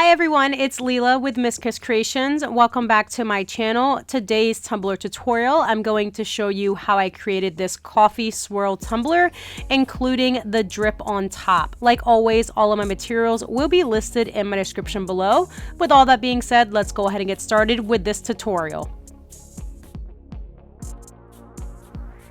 Hi everyone, it's Leela with Miss Kreations. Welcome back to my channel. Today's tumbler tutorial, I'm going to show you how I created this coffee swirl tumbler, including the drip on top. Like always, all of my materials will be listed in my description below. With all that being said, let's go ahead and get started with this tutorial.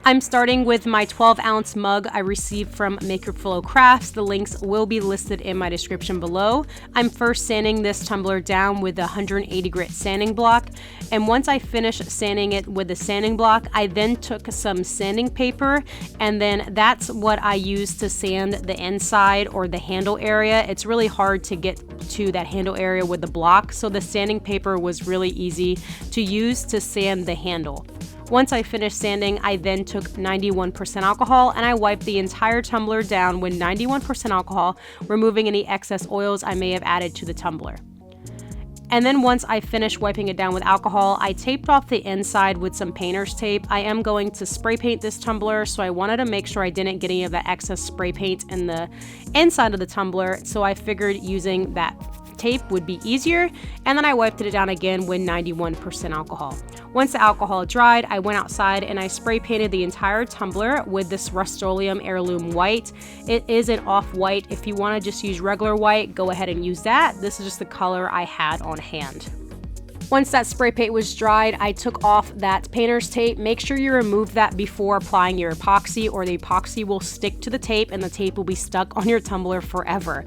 I'm starting with my 12-ounce mug I received from Makerflow Crafts. The links will be listed in my description below. I'm first sanding this tumbler down with a 180 grit sanding block, and once I finished sanding it with the sanding block, I then took some sanding paper, and then that's what I used to sand the inside or the handle area. It's really hard to get to that handle area with the block, so the sanding paper was really easy to use to sand the handle. Once I finished sanding, I then took 91% alcohol and I wiped the entire tumbler down with 91% alcohol, removing any excess oils I may have added to the tumbler. And then once I finished wiping it down with alcohol, I taped off the inside with some painter's tape. I am going to spray paint this tumbler, so I wanted to make sure I didn't get any of that excess spray paint in the inside of the tumbler, so I figured using that tape would be easier, and then I wiped it down again with 91% alcohol. Once the alcohol dried, I went outside and I spray painted the entire tumbler with this Rust-Oleum Heirloom White. It is an off-white. If you want to just use regular white, go ahead and use that. This is just the color I had on hand. Once that spray paint was dried, I took off that painter's tape. Make sure you remove that before applying your epoxy, or the epoxy will stick to the tape and the tape will be stuck on your tumbler forever.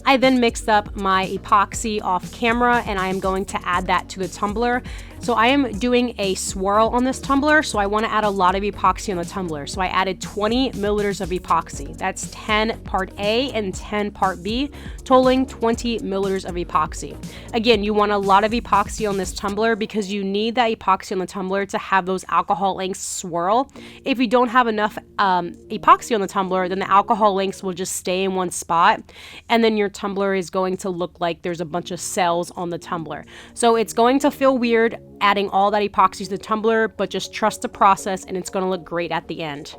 I then mixed up my epoxy off camera and I am going to add that to the tumbler. So I am doing a swirl on this tumbler, so I want to add a lot of epoxy on the tumbler. So I added 20 milliliters of epoxy. That's 10 part A and 10 part B, totaling 20 milliliters of epoxy. Again, you want a lot of epoxy on this tumbler because you need that epoxy on the tumbler to have those alcohol inks swirl. If you don't have enough epoxy on the tumbler, then the alcohol inks will just stay in one spot, and then your tumbler is going to look like there's a bunch of cells on the tumbler. So it's going to feel weird adding all that epoxy to the tumbler, but just trust the process and it's going to look great at the end.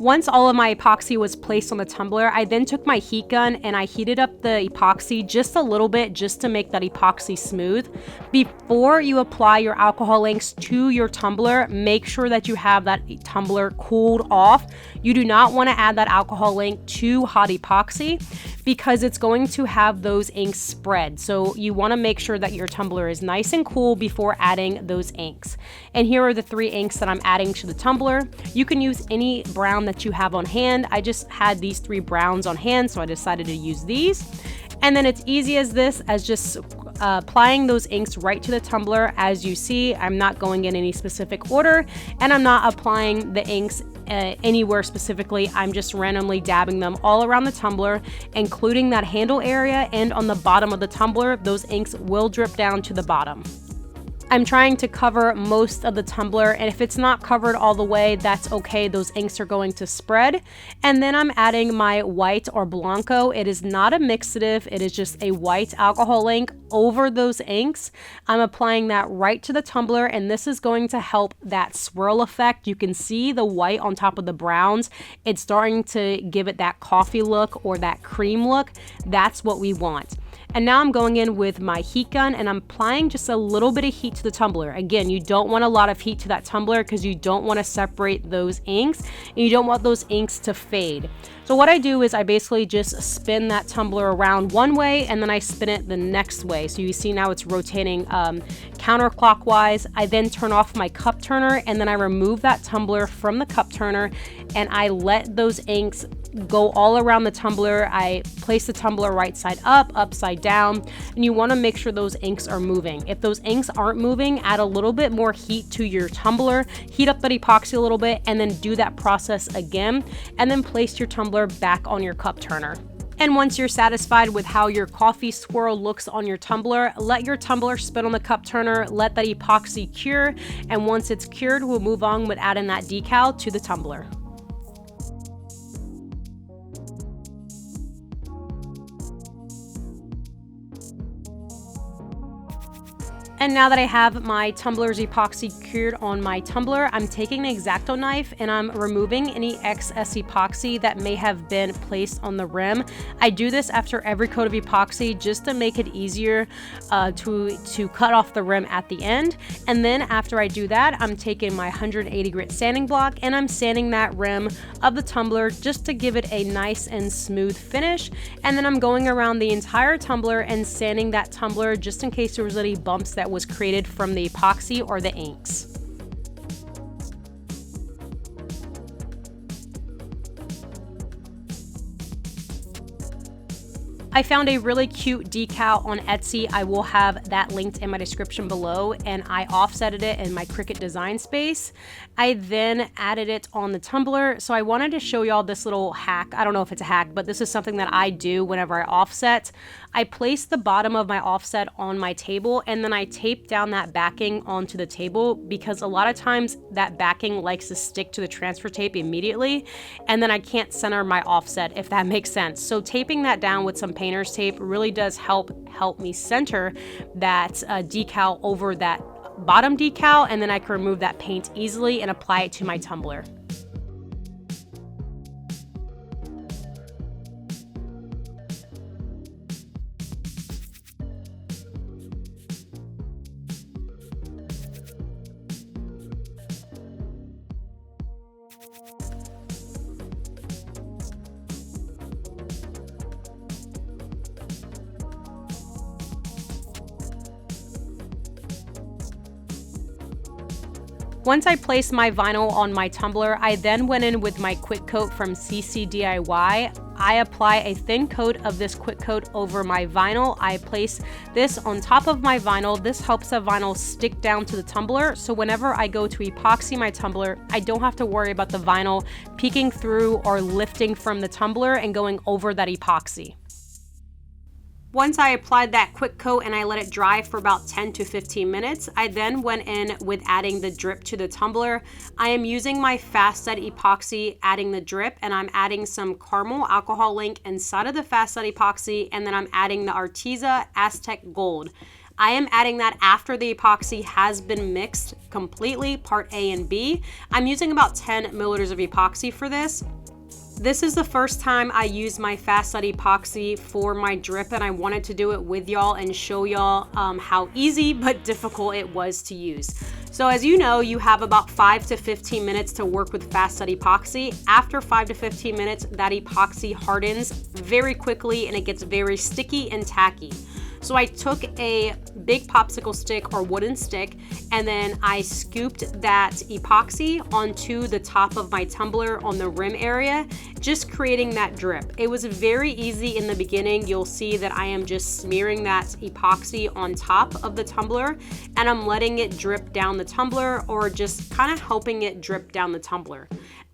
Once all of my epoxy was placed on the tumbler, I then took my heat gun and I heated up the epoxy just a little bit just to make that epoxy smooth. Before you apply your alcohol inks to your tumbler, make sure that you have that tumbler cooled off. You do not want to add that alcohol ink to hot epoxy because it's going to have those inks spread. So you want to make sure that your tumbler is nice and cool before adding those inks. And here are the 3 inks that I'm adding to the tumbler. You can use any brown that you have on hand. I just had these 3 browns on hand, so I decided to use these. And then it's easy as this, as just applying those inks right to the tumbler. As you see, I'm not going in any specific order, and I'm not applying the inks anywhere specifically. I'm just randomly dabbing them all around the tumbler, including that handle area, and on the bottom of the tumbler, those inks will drip down to the bottom. I'm trying to cover most of the tumbler, and if it's not covered all the way, that's okay. Those inks are going to spread. And then I'm adding my white or Blanco. It is not a mixative. It is just a white alcohol ink over those inks. I'm applying that right to the tumbler, and this is going to help that swirl effect. You can see the white on top of the browns. It's starting to give it that coffee look or that cream look. That's what we want. And now I'm going in with my heat gun and I'm applying just a little bit of heat to the tumbler. Again, you don't want a lot of heat to that tumbler because you don't want to separate those inks and you don't want those inks to fade. So what I do is I basically just spin that tumbler around one way and then I spin it the next way. So you see now it's rotating counterclockwise. I then turn off my cup turner and then I remove that tumbler from the cup turner and I let those inks go all around the tumbler. I place the tumbler right side up, upside down, and you want to make sure those inks are moving. If those inks aren't moving, add a little bit more heat to your tumbler, heat up that epoxy a little bit, and then do that process again, and then place your tumbler back on your cup turner. And once you're satisfied with how your coffee swirl looks on your tumbler, let your tumbler spin on the cup turner, let that epoxy cure, and once it's cured, we'll move on with adding that decal to the tumbler. And now that I have my tumbler's epoxy cured on my tumbler, I'm taking an X-Acto knife and I'm removing any excess epoxy that may have been placed on the rim. I do this after every coat of epoxy just to make it easier to cut off the rim at the end. And then after I do that, I'm taking my 180 grit sanding block and I'm sanding that rim of the tumbler just to give it a nice and smooth finish. And then I'm going around the entire tumbler and sanding that tumbler just in case there was any bumps that was created from the epoxy or the inks. I found a really cute decal on Etsy. I will have that linked in my description below, and I offsetted it in my Cricut design space. I then added it on the tumbler. So I wanted to show y'all this little hack. I don't know if it's a hack, but this is something that I do whenever I offset. I place the bottom of my offset on my table and then I tape down that backing onto the table because a lot of times that backing likes to stick to the transfer tape immediately and then I can't center my offset, if that makes sense. So taping that down with some painter's tape really does help me center that decal over that bottom decal, and then I can remove that paint easily and apply it to my tumbler. Once I placed my vinyl on my tumbler, I then went in with my quick coat from CC DIY. I apply a thin coat of this quick coat over my vinyl. I place this on top of my vinyl. This helps the vinyl stick down to the tumbler, so whenever I go to epoxy my tumbler, I don't have to worry about the vinyl peeking through or lifting from the tumbler and going over that epoxy. Once I applied that quick coat and I let it dry for about 10 to 15 minutes, I then went in with adding the drip to the tumbler. I am using my Fast Set epoxy, adding the drip, and I'm adding some caramel alcohol ink inside of the Fast Set epoxy, and then I'm adding the Arteza Aztec Gold. I am adding that after the epoxy has been mixed completely, part A and B. I'm using about 10 milliliters of epoxy for this. This is the first time I use my Fast Set epoxy for my drip, and I wanted to do it with y'all and show y'all how easy but difficult it was to use. So as you know, you have about 5 to 15 minutes to work with Fast Set epoxy. After 5 to 15 minutes, that epoxy hardens very quickly and it gets very sticky and tacky. So I took a big popsicle stick or wooden stick and then I scooped that epoxy onto the top of my tumbler on the rim area, just creating that drip. It was very easy in the beginning. You'll see that I am just smearing that epoxy on top of the tumbler and I'm letting it drip down the tumbler or just kind of helping it drip down the tumbler.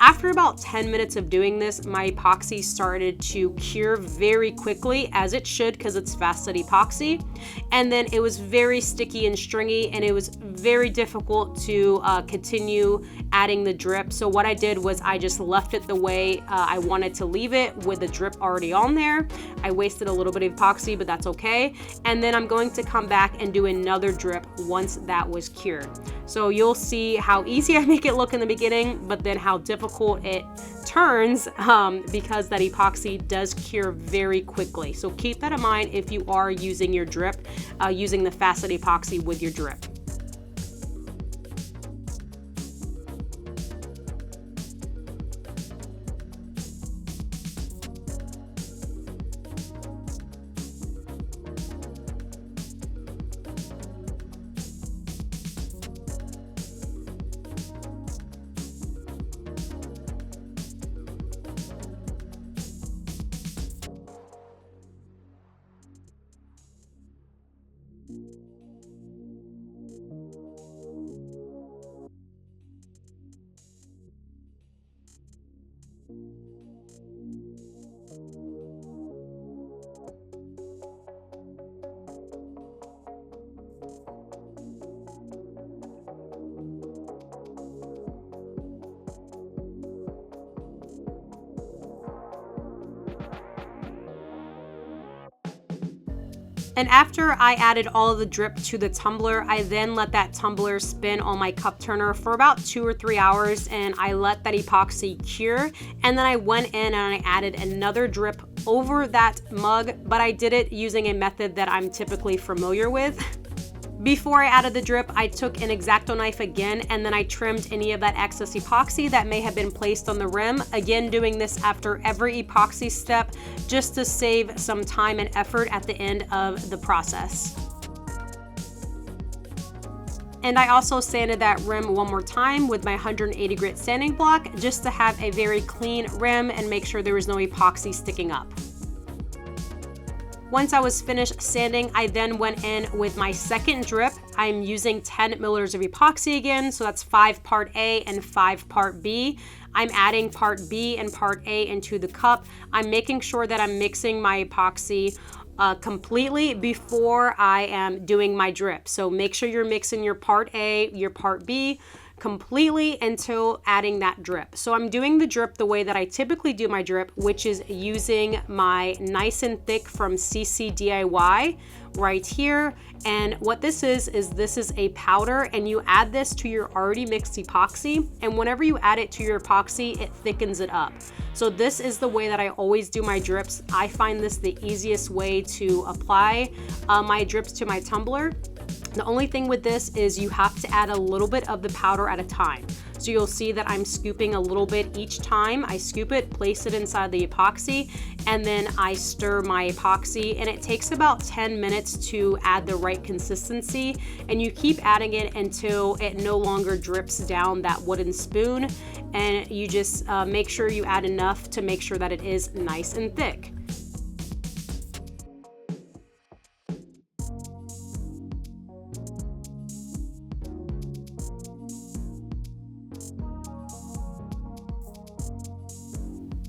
After about 10 minutes of doing this, my epoxy started to cure very quickly, as it should because it's Fast Set epoxy. And then it was very sticky and stringy and it was very difficult to continue adding the drip. So what I did was I just left it the way I wanted to leave it with the drip already on there. I wasted a little bit of epoxy, but that's okay. And then I'm going to come back and do another drip once that was cured. So you'll see how easy I make it look in the beginning, but then how difficult it turns because that epoxy does cure very quickly. So keep that in mind if you are using your drip, using the Fast Set epoxy with your drip. And after I added all of the drip to the tumbler, I then let that tumbler spin on my cup turner for about 2 or 3 hours, and I let that epoxy cure. And then I went in and I added another drip over that mug, but I did it using a method that I'm typically familiar with. Before I added the drip, I took an X-Acto knife again, and then I trimmed any of that excess epoxy that may have been placed on the rim. Again, doing this after every epoxy step just to save some time and effort at the end of the process. And I also sanded that rim one more time with my 180 grit sanding block just to have a very clean rim and make sure there was no epoxy sticking up. Once I was finished sanding, I then went in with my second drip. I'm using 10 milliliters of epoxy again, so that's 5 part A and 5 part B. I'm adding part B and part A into the cup. I'm making sure that I'm mixing my epoxy completely before I am doing my drip. So make sure you're mixing your part A, your part B, completely until adding that drip. So I'm doing the drip the way that I typically do my drip, which is using my Nice and Thick from CC DIY right here. And what this is this is a powder, and you add this to your already mixed epoxy, and whenever you add it to your epoxy, it thickens it up. So this is the way that I always do my drips. I find this the easiest way to apply my drips to my tumbler. The only thing with this is you have to add a little bit of the powder at a time. So you'll see that I'm scooping a little bit each time. I scoop it, place it inside the epoxy, and then I stir my epoxy, and it takes about 10 minutes to add the right consistency, and you keep adding it until it no longer drips down that wooden spoon, and you just make sure you add enough to make sure that it is nice and thick.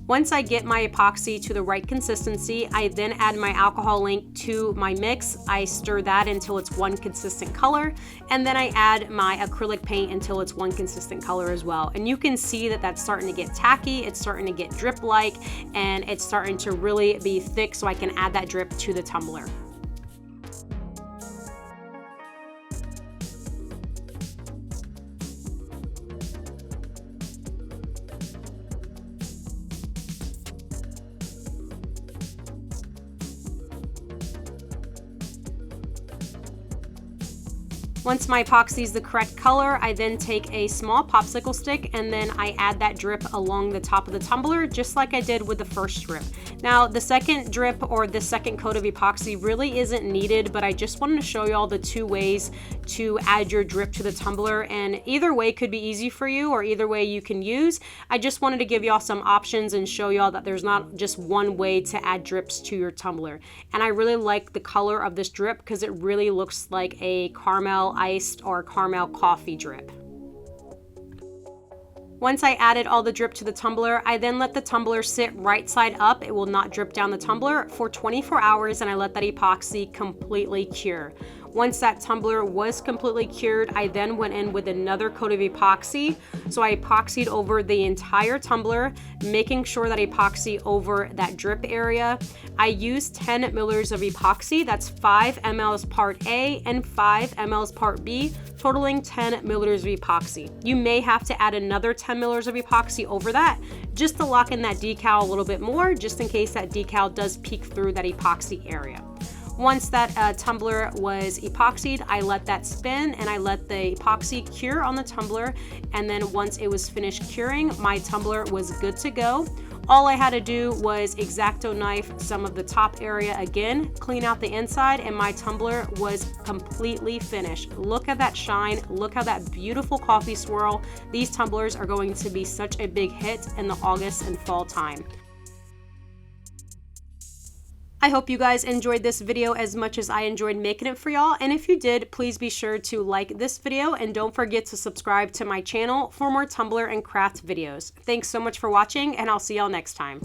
Once I get my epoxy to the right consistency, I then add my alcohol ink to my mix. I stir that until it's one consistent color, and then I add my acrylic paint until it's one consistent color as well. And you can see that that's starting to get tacky, it's starting to get drip-like, and it's starting to really be thick, so I can add that drip to the tumbler. Once my epoxy is the correct color, I then take a small popsicle stick and then I add that drip along the top of the tumbler, just like I did with the first drip. Now, the second drip or the second coat of epoxy really isn't needed, but I just wanted to show y'all the two ways to add your drip to the tumbler, and either way could be easy for you or either way you can use. I just wanted to give y'all some options and show y'all that there's not just one way to add drips to your tumbler. And I really like the color of this drip because it really looks like a caramel iced or caramel coffee drip. Once I added all the drip to the tumbler, I then let the tumbler sit right side up. It will not drip down the tumbler for 24 hours, and I let that epoxy completely cure. Once that tumbler was completely cured, I then went in with another coat of epoxy. So I epoxied over the entire tumbler, making sure that I epoxy over that drip area. I used 10 milliliters of epoxy. That's 5 mLs part A and 5 mLs part B, totaling 10 milliliters of epoxy. You may have to add another 10 milliliters of epoxy over that just to lock in that decal a little bit more, just in case that decal does peek through that epoxy area. Once that tumbler was epoxied, I let that spin and I let the epoxy cure on the tumbler, and then once it was finished curing, my tumbler was good to go. All I had to do was X-Acto knife some of the top area again, clean out the inside, and my tumbler was completely finished. Look at that shine, look at that beautiful coffee swirl. These tumblers are going to be such a big hit in the August and fall time. I hope you guys enjoyed this video as much as I enjoyed making it for y'all, and if you did, please be sure to like this video and don't forget to subscribe to my channel for more Tumbler and craft videos. Thanks so much for watching, and I'll see y'all next time.